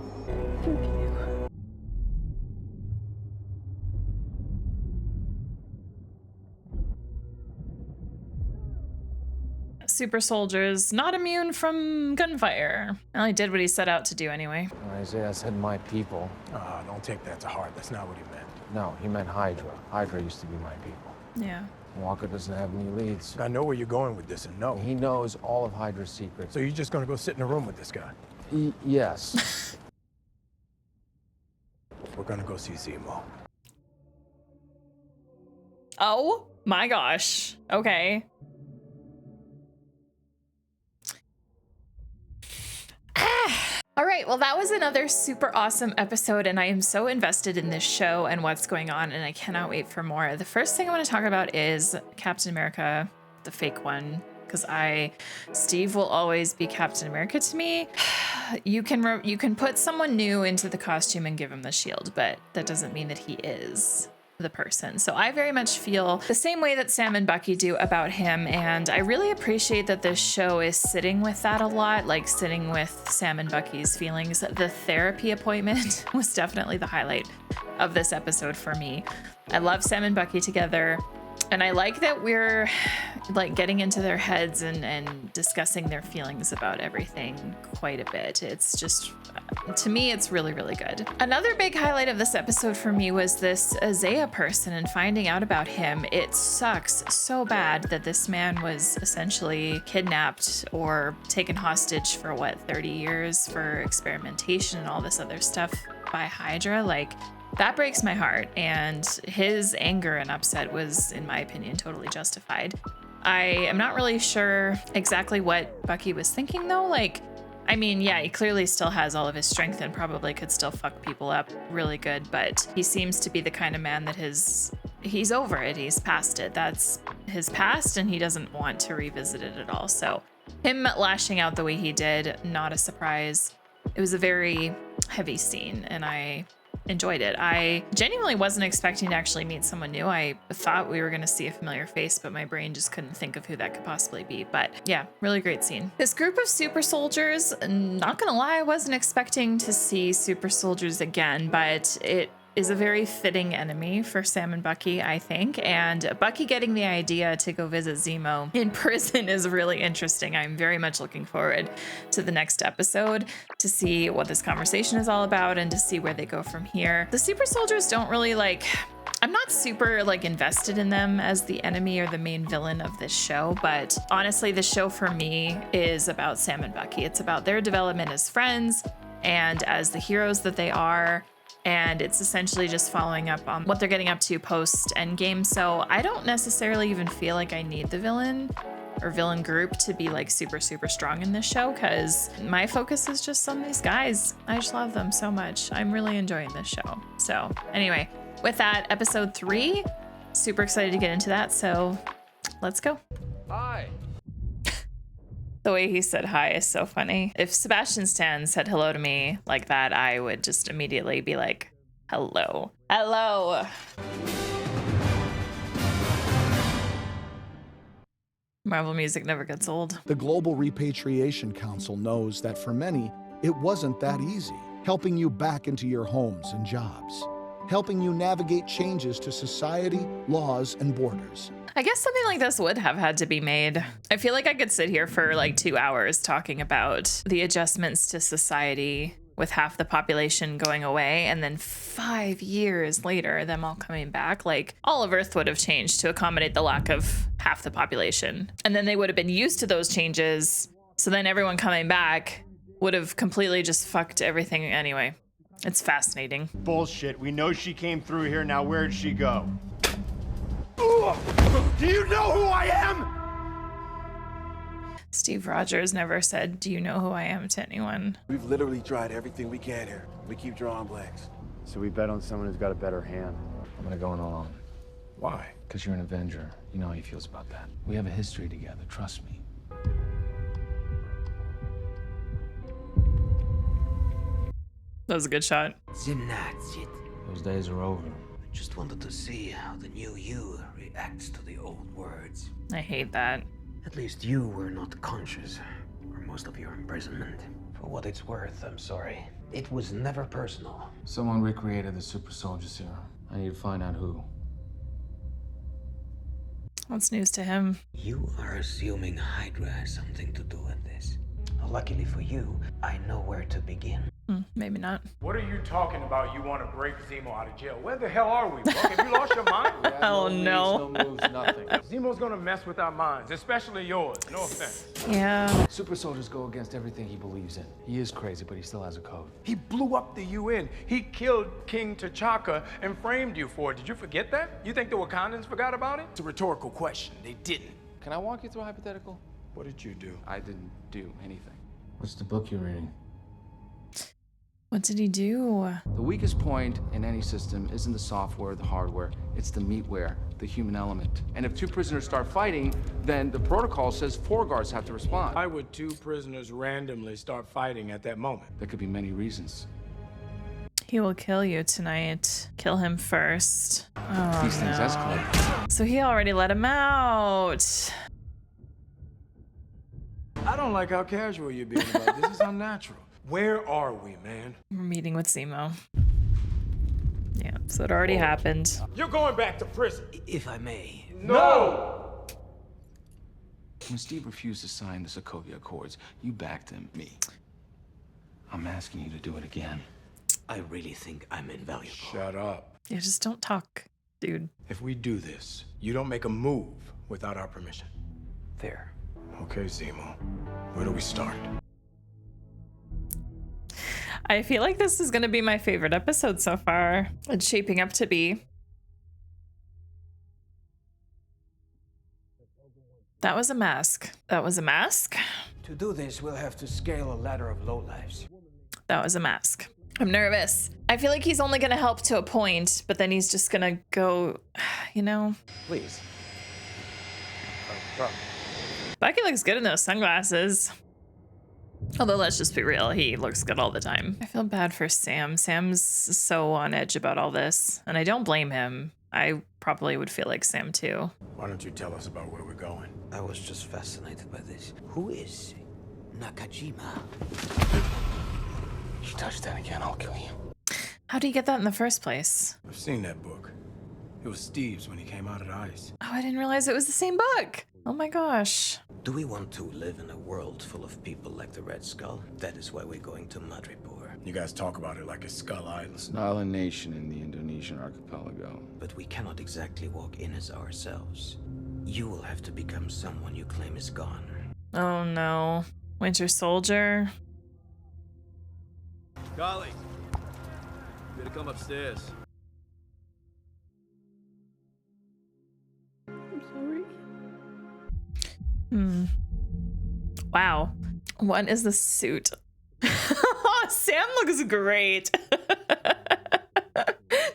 S1: Super soldiers not immune from gunfire. Well, he did what he set out to do anyway.
S8: Isaiah said my people.
S2: Don't take that to heart. That's not what he meant.
S8: No, he meant Hydra. Hydra used to be my people.
S1: Yeah.
S8: Walker doesn't have any leads.
S2: I know where you're going with this, and no.
S8: He knows all of Hydra's secrets.
S2: So you're just gonna go sit in a room with this guy?
S8: Yes.
S2: We're gonna go see Zemo.
S1: Oh my gosh. Okay. All right, well, that was another super awesome episode, and I am so invested in this show and what's going on, and I cannot wait for more. The first thing I want to talk about is Captain America, the fake one, because Steve will always be Captain America to me. You can put someone new into the costume and give him the shield, but that doesn't mean that he is the person. So I very much feel the same way that Sam and Bucky do about him, and I really appreciate that this show is sitting with that a lot, like sitting with Sam and Bucky's feelings. The therapy appointment was definitely the highlight of this episode for me. I love Sam and Bucky together, and I like that we're like getting into their heads and discussing their feelings about everything quite a bit. It's just, to me, it's really, really good. Another big highlight of this episode for me was this Isaiah person and finding out about him. It sucks so bad that this man was essentially kidnapped or taken hostage for 30 years for experimentation and all this other stuff by Hydra. Like, that breaks my heart, and his anger and upset was, in my opinion, totally justified. I am not really sure exactly what Bucky was thinking, though. Like, I mean, yeah, he clearly still has all of his strength and probably could still fuck people up really good, but he seems to be the kind of man that he's over it, he's past it. That's his past, and he doesn't want to revisit it at all. So him lashing out the way he did, not a surprise. It was a very heavy scene, and I enjoyed it. I genuinely wasn't expecting to actually meet someone new. I thought we were going to see a familiar face, but my brain just couldn't think of who that could possibly be. But yeah, really great scene. This group of super soldiers, not gonna lie, I wasn't expecting to see super soldiers again, but it is a very fitting enemy for Sam and Bucky, I think. And Bucky getting the idea to go visit Zemo in prison is really interesting. I'm very much looking forward to the next episode to see what this conversation is all about and to see where they go from here. The super soldiers don't really I'm not super invested in them as the enemy or the main villain of this show, but honestly, the show for me is about Sam and Bucky. It's about their development as friends and as the heroes that they are. And it's essentially just following up on what they're getting up to post Endgame. So I don't necessarily even feel like I need the villain or villain group to be super, super strong in this show, because my focus is just on these guys. I just love them so much. I'm really enjoying this show. So anyway, with that, episode 3, super excited to get into that. So let's go.
S15: Hi.
S1: The way he said hi is so funny. If Sebastian Stan said hello to me like that, I would just immediately be like, hello. Hello. Marvel music never gets old.
S3: The Global Repatriation Council knows that for many, it wasn't that easy. Helping you back into your homes and jobs. Helping you navigate changes to society, laws, and borders.
S1: I guess something like this would have had to be made. I feel like I could sit here for 2 hours talking about the adjustments to society with half the population going away, and then 5 years later, them all coming back. All of Earth would have changed to accommodate the lack of half the population. And then they would have been used to those changes, so then everyone coming back would have completely just fucked everything anyway. It's fascinating.
S18: Bullshit. We know she came through here. Now where'd she go?
S15: Do you know who I am?
S1: Steve Rogers never said, "Do you know who I am?" to anyone.
S21: We've literally tried everything we can here. We keep drawing blanks.
S18: So we bet on someone who's got a better hand.
S8: I'm gonna go on
S2: Why?
S8: Because you're an Avenger. You know how he feels about that. We have a history together, trust me.
S1: That was a good shot.
S8: Those days are over.
S7: Just wanted to see how the new you reacts to the old words.
S1: I hate that.
S7: At least you were not conscious for most of your imprisonment. For what it's worth, I'm sorry. It was never personal.
S8: Someone recreated the super soldier serum. I need to find out who.
S1: What's news to him?
S7: You are assuming Hydra has something to do with this. Luckily for you, I know where to begin.
S1: Maybe not.
S2: What are you talking about? You want to break Zemo out of jail? Where the hell are we, Buck? Have you lost your mind?
S1: Oh, no.
S8: No moves, nothing.
S2: Zemo's gonna mess with our minds, especially yours. No offense.
S1: Yeah.
S8: Super soldiers go against everything he believes in. He is crazy, but he still has a code.
S2: He blew up the UN. He killed King T'Chaka and framed you for it. Did you forget that? You think the Wakandans forgot about it? It's a rhetorical question. They didn't.
S8: Can I walk you through a hypothetical?
S2: What did you do?
S8: I didn't do anything. What's the book you're reading?
S1: What did he do?
S8: The weakest point in any system isn't the software, the hardware, it's the meatware, the human element. And if two prisoners start fighting, then the protocol says 4 guards have to respond.
S2: Why would 2 prisoners randomly start fighting at that moment?
S8: There could be many reasons.
S1: He will kill you tonight. Kill him first. Oh,
S8: These things escalate.
S1: So he already let him out.
S2: I don't like how casual you're being about this. This is unnatural. Where are we, man?
S1: We're meeting with Zemo. Yeah, so it already happened.
S2: You're going back to prison.
S7: If I may.
S2: No!
S8: When Steve refused to sign the Sokovia Accords, you backed him, me. I'm asking you to do it again.
S7: I really think I'm invaluable.
S2: Shut up.
S1: Yeah, just don't talk, dude.
S2: If we do this, you don't make a move without our permission.
S7: Fair.
S2: Okay, Zemo. Where do we start?
S1: I feel like this is gonna be my favorite episode so far. It's shaping up to be. That was a mask. That was a mask?
S7: To do this, we'll have to scale a ladder of lowlifes.
S1: That was a mask. I'm nervous. I feel like he's only gonna help to a point, but then he's just gonna go, you know?
S7: Please.
S1: Bucky looks good in those sunglasses. Although, let's just be real, he looks good all the time. I feel bad for Sam. Sam's so on edge about all this, and I don't blame him. I probably would feel like Sam too.
S2: Why don't you tell us about where we're going?
S7: I was just fascinated by this. Who is Nakajima?
S8: You touch that again, I'll kill you.
S1: How did he get that in the first place?
S2: I've seen that book. It was Steve's when he came out of the ice.
S1: Oh, I didn't realize it was the same book. Oh my gosh.
S7: Do we want to live in a world full of people like the Red Skull? That is why we're going to Madripoor.
S2: You guys talk about it like it's Skull Island.
S8: It's an island nation in the Indonesian archipelago.
S7: But we cannot exactly walk in as ourselves. You will have to become someone you claim is gone.
S1: Oh no. Winter Soldier?
S12: Golly, you better come upstairs.
S1: I'm sorry. Wow. What is the suit? Sam looks great.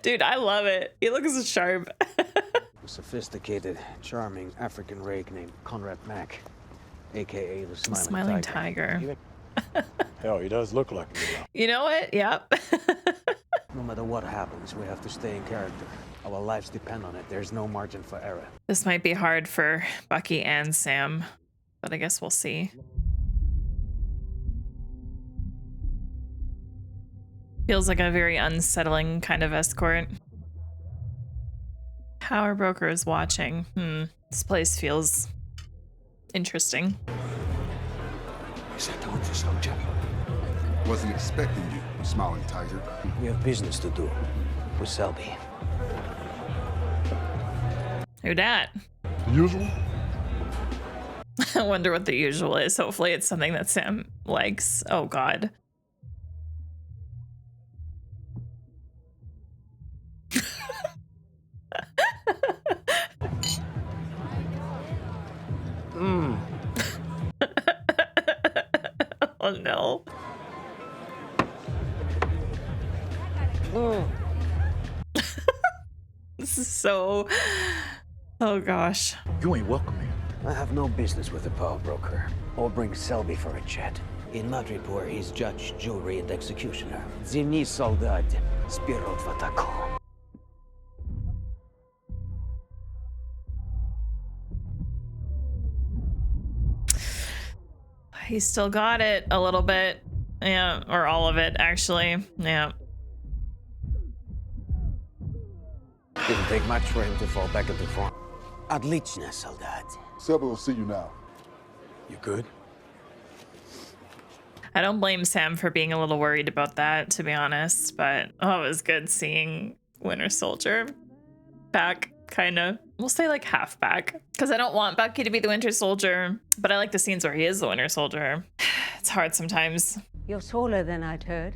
S1: Dude, I love it. He looks sharp.
S7: A sophisticated, charming African rake named Conrad Mack, aka the Smiling
S1: Tiger.
S2: Hell, he does look like me.
S1: You know what? Yep.
S7: No matter what happens, we have to stay in character. Our lives depend on it. There's no margin for error.
S1: This might be hard for Bucky and Sam, but I guess we'll see. Feels like a very unsettling kind of escort. Power broker is watching. This place feels interesting.
S14: Is that the Winter Soldier? Wasn't expecting you, Smiling Tiger.
S7: We have business to do with Selby.
S1: Who dat?
S14: The usual?
S1: I wonder what the usual is. Hopefully it's something that Sam likes. Oh god. Oh no. This is so... Oh gosh.
S21: You ain't welcome here.
S7: I have no business with the power broker. Or bring Selby for a chat. In Madripoor, he's judge, jury, and executioner. Zimni Soldad, Spirot Vatako.
S1: He still got it a little bit. Yeah, or all of it, actually. Yeah.
S7: Didn't take much for him to fall back into form. Adlichna, Soldat.
S14: Selby will see you now.
S2: You good?
S1: I don't blame Sam for being a little worried about that, to be honest, but oh, it was good seeing Winter Soldier back, kind of. We'll say like half back, because I don't want Bucky to be the Winter Soldier, but I like the scenes where he is the Winter Soldier. It's hard sometimes.
S4: You're taller than I'd heard.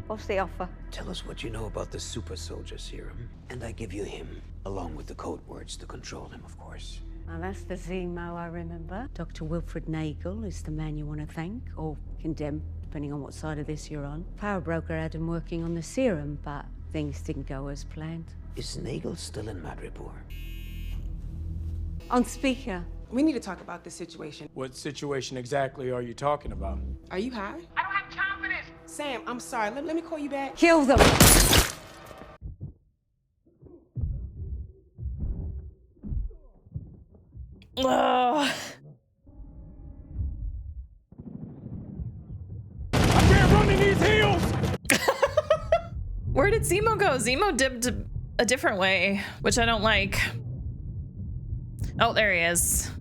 S4: What's the offer?
S7: Tell us what you know about the super soldier serum, and I give you him, along with the code words to control him, of course.
S4: Well, that's the Zemo I remember. Dr. Wilfred Nagel is the man you want to thank, or condemn, depending on what side of this you're on. Power Broker had him working on the serum, but things didn't go as planned.
S7: Is Nagel still in Madripoor?
S4: On speaker.
S6: We need to talk about this situation.
S2: What situation exactly are you talking about?
S6: Are you high? I don't have time for this. Sam, I'm sorry. Let me call you back.
S4: Kill them!
S1: Oh.
S2: I can't run in these hills!
S1: Where did Zemo go? Zemo dipped a different way, which I don't like. Oh, there he is.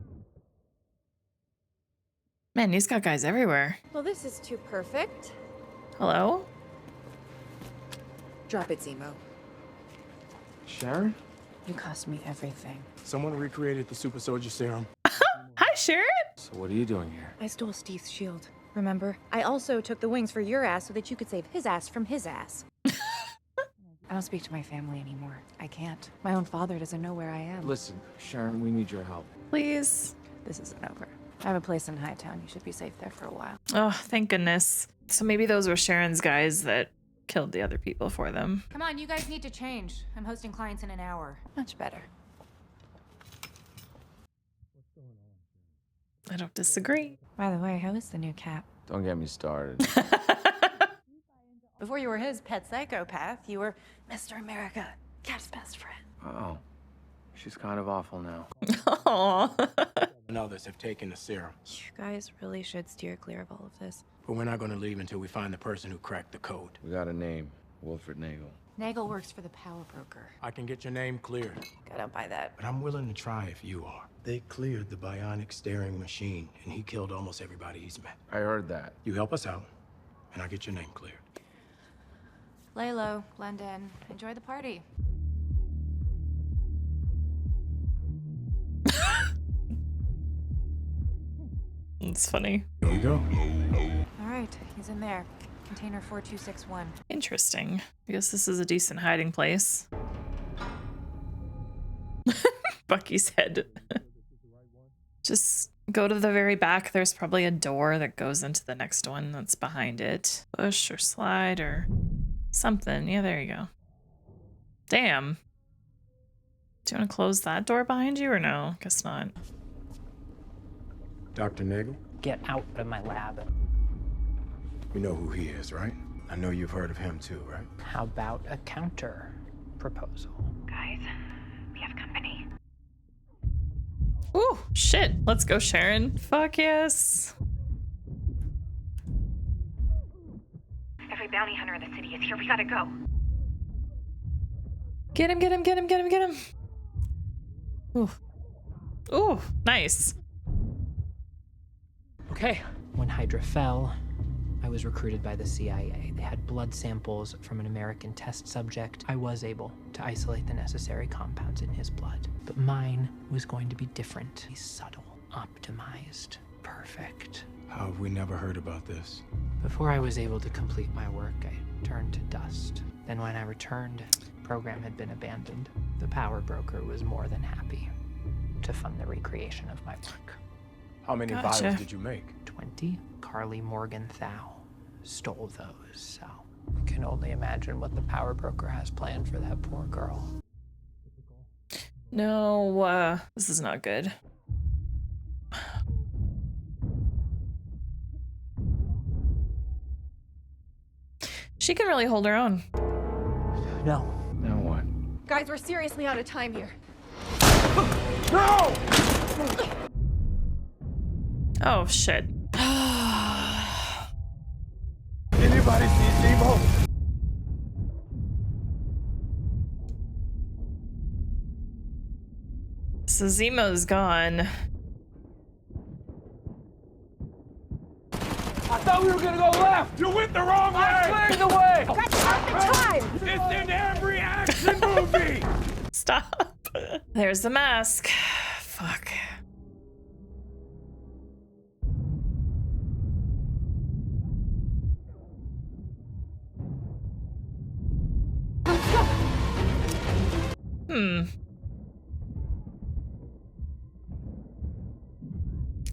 S1: Man, he's got guys everywhere.
S13: Well, this is too perfect.
S1: Hello?
S11: Drop it, Zemo.
S8: Sharon?
S11: You cost me everything.
S2: Someone recreated the super soldier serum.
S1: Hi, Sharon.
S8: So what are you doing here?
S11: I stole Steve's shield. Remember? I also took the wings for your ass so that you could save his ass from his ass. I don't speak to my family anymore. I can't. My own father doesn't know where I am.
S8: Listen, Sharon, we need your help.
S1: Please.
S11: This isn't over. I have a place in Hightown. You should be safe there for a while.
S1: Oh, thank goodness. So maybe those were Sharon's guys that killed the other people for them.
S24: Come on, you guys need to change. I'm hosting clients in an hour.
S11: Much better.
S1: I don't disagree.
S11: By the way, how is the new Cap?
S8: Don't get me started.
S11: Before you were his pet psychopath, you were Mr. America, Cap's best friend.
S8: Uh-oh. She's kind of awful now.
S1: Aww.
S2: And others have taken the serum.
S11: You guys really should steer clear of all of this.
S2: But we're not going to leave until we find the person who cracked the code.
S8: We got a name. Wilfred Nagel.
S11: Nagel works for the Power Broker.
S2: I can get your name cleared.
S11: I don't buy that.
S2: But I'm willing to try if you are. They cleared the bionic staring machine, and he killed almost everybody he's met.
S8: I heard that.
S2: You help us out, and I'll get your name cleared.
S24: Lay low, blend in, enjoy the party.
S1: It's funny.
S2: Here you go.
S24: All right, he's in there. Container 4261.
S1: Interesting. I guess this is a decent hiding place. Bucky's head. Just go to the very back. There's probably a door that goes into the next one that's behind it. Push or slide or something. Yeah, there you go. Damn. Do you want to close that door behind you or no? Guess not.
S2: Dr. Nagel?
S25: Get out of my lab.
S2: You know who he is, right? I know you've heard of him too, right?
S25: How about a counter proposal?
S24: Guys, we have company.
S1: Ooh, shit. Let's go, Sharon. Fuck yes.
S24: Every bounty hunter in the city is here. We gotta go.
S1: Get him, get him, get him, get him, get him. Ooh. Ooh, nice.
S25: Okay. When Hydra fell, I was recruited by the CIA. They had blood samples from an American test subject. I was able to isolate the necessary compounds in his blood. But mine was going to be different. Subtle, optimized, perfect.
S2: How have we never heard about this?
S25: Before I was able to complete my work, I turned to dust. Then when I returned, the program had been abandoned. The Power Broker was more than happy to fund the recreation of my work.
S2: How many vials did you make?
S25: 20. Carly Morgenthau stole those, so I can only imagine what the Power Broker has planned for that poor girl.
S1: No, this is not good. She can really hold her own.
S8: No. Now what?
S23: Guys, we're seriously out of time here.
S9: No!
S1: Oh, shit.
S9: Anybody see Zemo?
S1: So Zemo's gone.
S15: I thought we were gonna go left!
S9: You went the wrong way!
S15: I cleared the way!
S23: That's not the time!
S9: It's in every action movie!
S1: Stop. There's the mask. Fuck.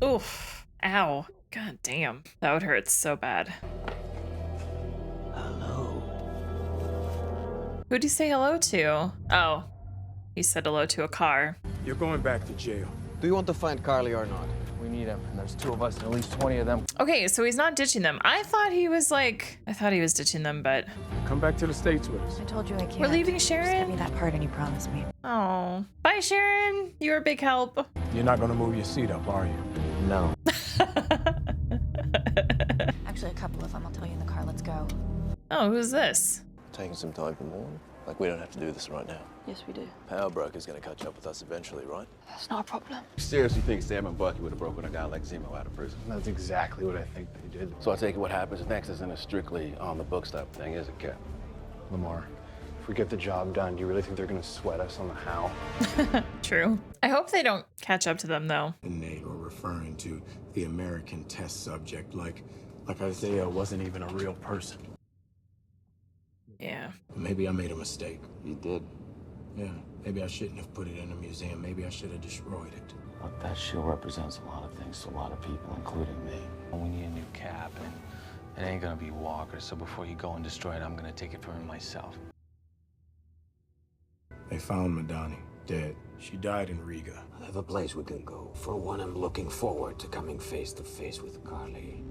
S1: Oof. Ow. God damn. That would hurt so bad.
S7: Hello.
S1: Who'd he say hello to? Oh. He said hello to a car.
S2: You're going back to jail.
S7: Do you want to find Carly or not?
S8: We need him, and there's 2 of us and at least 20 of them.
S1: Okay, so he's not ditching them. I thought he was ditching them, but...
S2: Come back to the States with us.
S11: I told you I can't.
S1: We're leaving
S11: Just give
S1: Sharon?
S11: me that part and you promised me.
S1: Oh. Bye, Sharon. You're a big help.
S2: You're not gonna move your seat up, are you?
S8: No.
S11: Actually, a couple of them. I'll tell you in the car. Let's go.
S1: Oh, who's this?
S12: Taking some time to mourn? Like, we don't have to do this right now.
S23: Yes, we do.
S12: Power Broker's gonna catch up with us eventually, right?
S23: That's not a problem.
S21: You seriously think Sam and Bucky would have broken a guy like Zemo out of prison?
S22: That's exactly what I think they did.
S21: So I take it what happens next isn't a strictly on the books type thing, is it, Cap?
S22: Lamar, if we get the job done, do you really think they're gonna sweat us on the how?
S1: True. I hope they don't catch up to them, though.
S2: And they were referring to the American test subject like Isaiah wasn't even a real person.
S1: Yeah.
S2: Maybe I made a mistake.
S21: You did.
S2: Yeah, maybe I shouldn't have put it in a museum. Maybe I should have destroyed it.
S8: Look, that shield represents a lot of things to a lot of people, including me. We need a new cap, and it ain't gonna be Walker, so before you go and destroy it, I'm gonna take it from him myself.
S2: They found Madani, dead. She died in Riga.
S7: I have a place we can go. For one, I'm looking forward to coming face to face with Carly.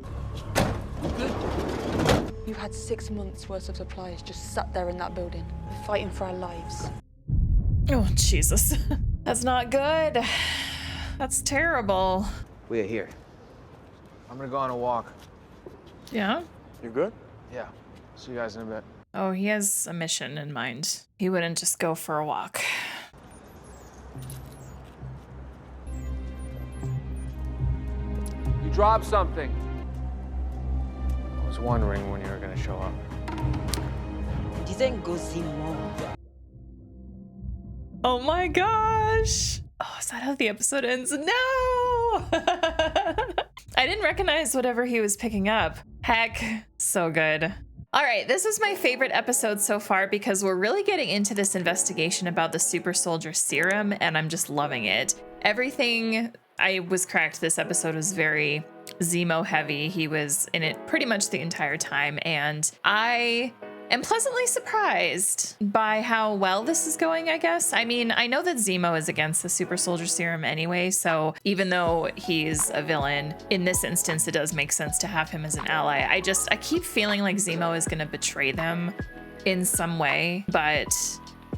S23: You had 6 months worth of supplies just sat there in that building. We're fighting for our lives.
S1: Oh, Jesus. That's not good. That's terrible.
S7: We are here.
S8: I'm gonna go on a walk.
S1: Yeah?
S12: You good?
S8: Yeah. See you guys in a bit.
S1: Oh, he has a mission in mind. He wouldn't just go for a walk.
S15: You dropped something.
S8: I was wondering when you were gonna show up. Oh my gosh! Oh, is that how the episode ends? No! I didn't recognize whatever he was picking up. Heck, so good. All right, this is my favorite episode so far because we're really getting into this investigation about the super soldier serum, and I'm just loving it. Everything, I was correct, this episode was very Zemo heavy. He was in it pretty much the entire time, and I am pleasantly surprised by how well this is going, I guess. I mean, I know that Zemo is against the super soldier serum anyway, so even though he's a villain, in this instance, it does make sense to have him as an ally. I keep feeling like Zemo is gonna betray them in some way, but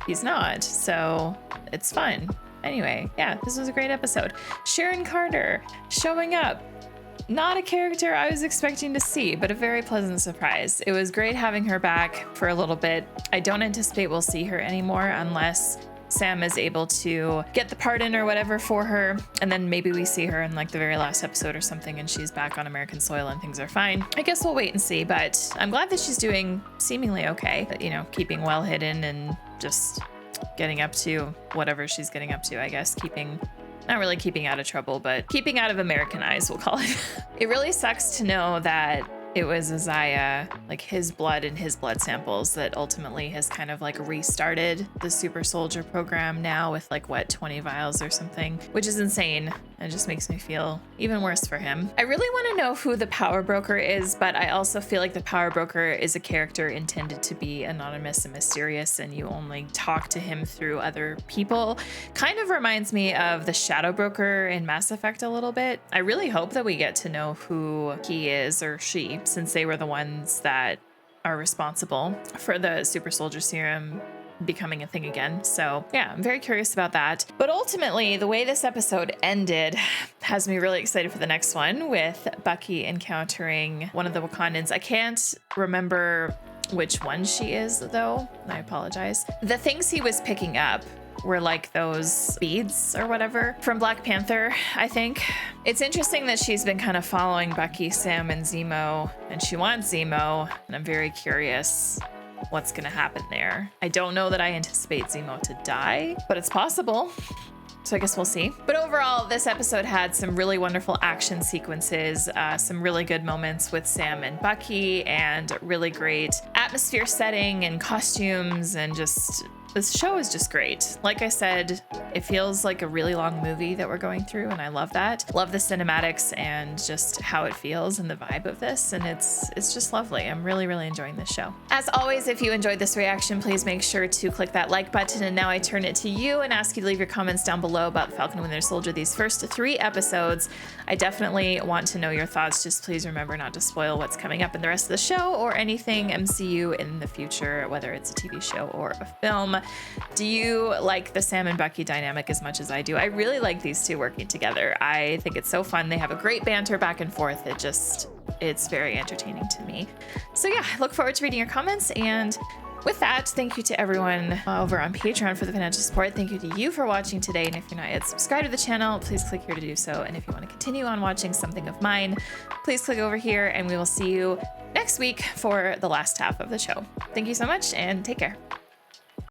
S8: he's not, so it's fun. Anyway, yeah, this was a great episode. Sharon Carter showing up. Not a character I was expecting to see, but a very pleasant surprise. It was great having her back for a little bit. I don't anticipate we'll see her anymore unless Sam is able to get the part in or whatever for her, and then maybe we see her in like the very last episode or something and she's back on American soil and things are fine. I guess we'll wait and see, but I'm glad that she's doing seemingly okay. But, you know, keeping well hidden and just getting up to whatever she's getting up to, I guess. Not really keeping out of trouble, but keeping out of American eyes, we'll call it. It really sucks to know that
S1: it was Isaiah, like his blood and his blood samples that ultimately has kind of like restarted the super soldier program now with like what, 20 vials or something, which is insane. It just makes me feel even worse for him. I really want to know who the power broker is, but I also feel like the power broker is a character intended to be anonymous and mysterious, and you only talk to him through other people. Kind of reminds me of the shadow broker in Mass Effect a little bit. I really hope that we get to know who he is or she, since they were the ones that are responsible for the super soldier serum becoming a thing again. So yeah, I'm very curious about that. But ultimately, the way this episode ended has me really excited for the next one, with Bucky encountering one of the Wakandans. I can't remember which one she is though. I apologize. The things he was picking up were like those beads or whatever from Black Panther, I think. It's interesting that she's been kind of following Bucky, Sam, and Zemo, and she wants Zemo, and I'm very curious what's gonna happen there. I don't know that I anticipate Zemo to die, but it's possible. So I guess we'll see. But overall, this episode had some really wonderful action sequences, some really good moments with Sam and Bucky, and really great atmosphere setting and costumes, and just this show is just great. Like I said, it feels like a really long movie that we're going through, and I love that. Love the cinematics and just how it feels and the vibe of this, and it's just lovely. I'm really, really enjoying this show. As always, if you enjoyed this reaction, please make sure to click that like button, and now I turn it to you and ask you to leave your comments down below about Falcon and Winter Soldier, these first 3 episodes. I definitely want to know your thoughts. Just please remember not to spoil what's coming up in the rest of the show or anything MCU in the future, whether it's a TV show or a film. Do you like the Sam and Bucky dynamic as much as I do? I really like these two working together. I think it's so fun. They have a great banter back and forth. It's very entertaining to me. So yeah, I look forward to reading your comments. And with that, thank you to everyone over on Patreon for the financial support. Thank you to you for watching today. And if you're not yet subscribed to the channel, please click here to do so. And if you want to continue on watching something of mine, please click over here, and we will see you next week for the last half of the show. Thank you so much, and take care.